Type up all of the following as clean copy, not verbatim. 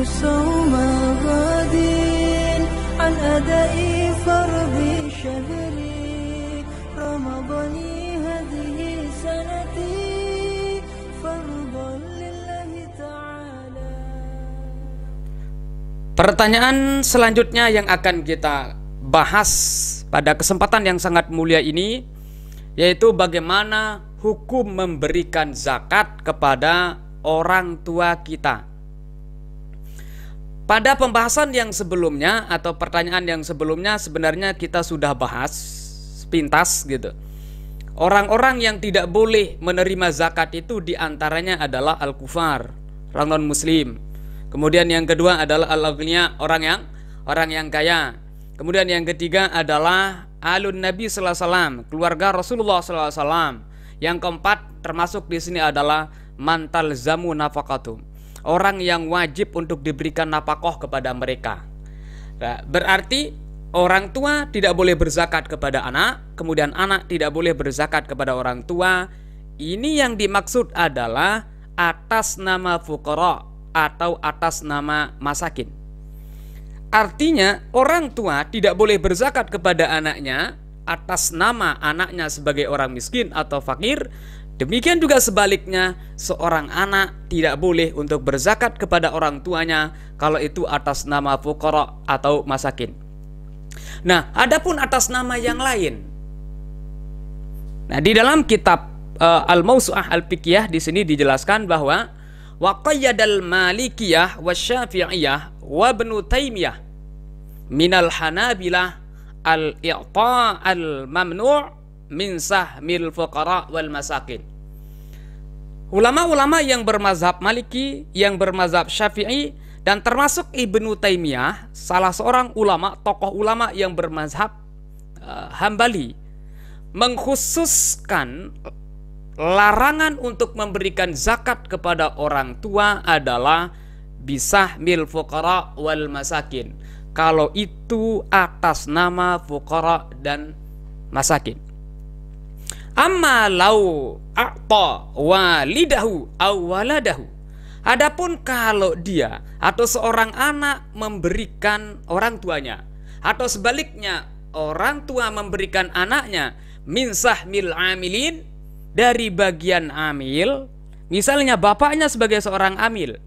صوم غد عن أداء فرض شهري رمضان هذه سنتي فرضا لله تعالى. Pertanyaan selanjutnya yang akan kita bahas pada kesempatan yang sangat mulia ini, yaitu bagaimana hukum memberikan zakat kepada orang tua kita. Pada pembahasan yang sebelumnya atau pertanyaan yang sebelumnya sebenarnya kita sudah bahas sepintas gitu. Orang-orang yang tidak boleh menerima zakat itu diantaranya adalah al-kufar, orang non-muslim. Kemudian yang kedua adalah al-aghniya, orang yang kaya. Kemudian yang ketiga adalah alun Nabi sallallahu alaihi wasallam, keluarga Rasulullah sallallahu alaihi wasallam. Yang keempat termasuk di sini adalah mantal zamu nafaqatum, orang yang wajib untuk diberikan nafkah kepada mereka. Nah, berarti orang tua tidak boleh berzakat kepada anak, kemudian anak tidak boleh berzakat kepada orang tua. Ini yang dimaksud adalah atas nama fuqara atau atas nama masakin. Artinya orang tua tidak boleh berzakat kepada anaknya atas nama anaknya sebagai orang miskin atau fakir. Demikian juga sebaliknya, seorang anak tidak boleh untuk berzakat kepada orang tuanya kalau itu atas nama fuqara atau masakin. Nah, adapun atas nama yang lain. Nah, di dalam kitab Al-Mawsu'ah Al-Fiqhiyah di sini dijelaskan bahwa wa qayyadal Malikiyah wasyafi'iyah wa Ibnu Taimiyah minal Hanabilah al-i'ta' al-mamnu' min sahmil fuqara wal masakin. Ulama-ulama yang bermazhab Maliki, yang bermazhab Syafi'i, dan termasuk Ibnu Taimiyah, salah seorang ulama, tokoh ulama yang bermazhab Hambali, mengkhususkan larangan untuk memberikan zakat kepada orang tua adalah bisahmil fuqara wal masakin, kalau itu atas nama fuqara dan masakin. Amma lau a'ta walidahu aw waladahu, adapun kalau dia atau seorang anak memberikan orang tuanya, atau sebaliknya orang tua memberikan anaknya, min sahmil amilin, dari bagian amil, misalnya bapaknya sebagai seorang amil,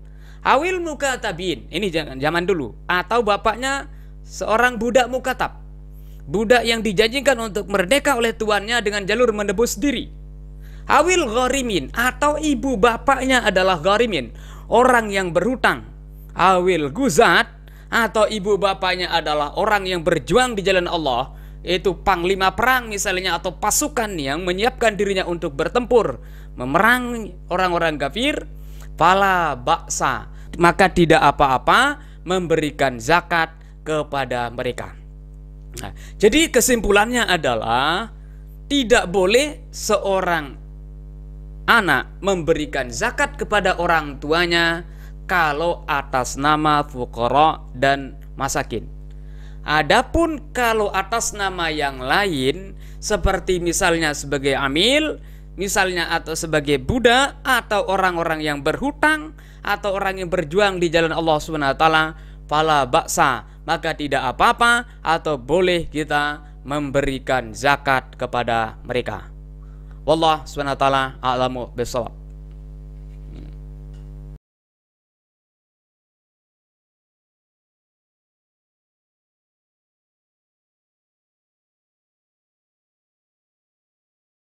awil mukatabin, ini zaman dulu, atau bapaknya seorang budak mukatab, budak yang dijanjikan untuk merdeka oleh tuannya dengan jalur menebus diri. Awil gharimin, atau ibu bapaknya adalah gharimin, orang yang berhutang. Awil guzat, atau ibu bapaknya adalah orang yang berjuang di jalan Allah, itu panglima perang misalnya, atau pasukan yang menyiapkan dirinya untuk bertempur memerangi orang-orang kafir. Fala ba'sa, maka tidak apa-apa memberikan zakat kepada mereka. Nah, jadi kesimpulannya adalah tidak boleh seorang anak memberikan zakat kepada orang tuanya kalau atas nama fuqara dan masakin. Adapun kalau atas nama yang lain, seperti misalnya sebagai amil, misalnya atau sebagai budak, atau orang-orang yang berhutang, atau orang yang berjuang di jalan Allah SWT, fala ba'sa, maka tidak apa-apa atau boleh kita memberikan zakat kepada mereka. Wallah SWT a'lamu bishawab.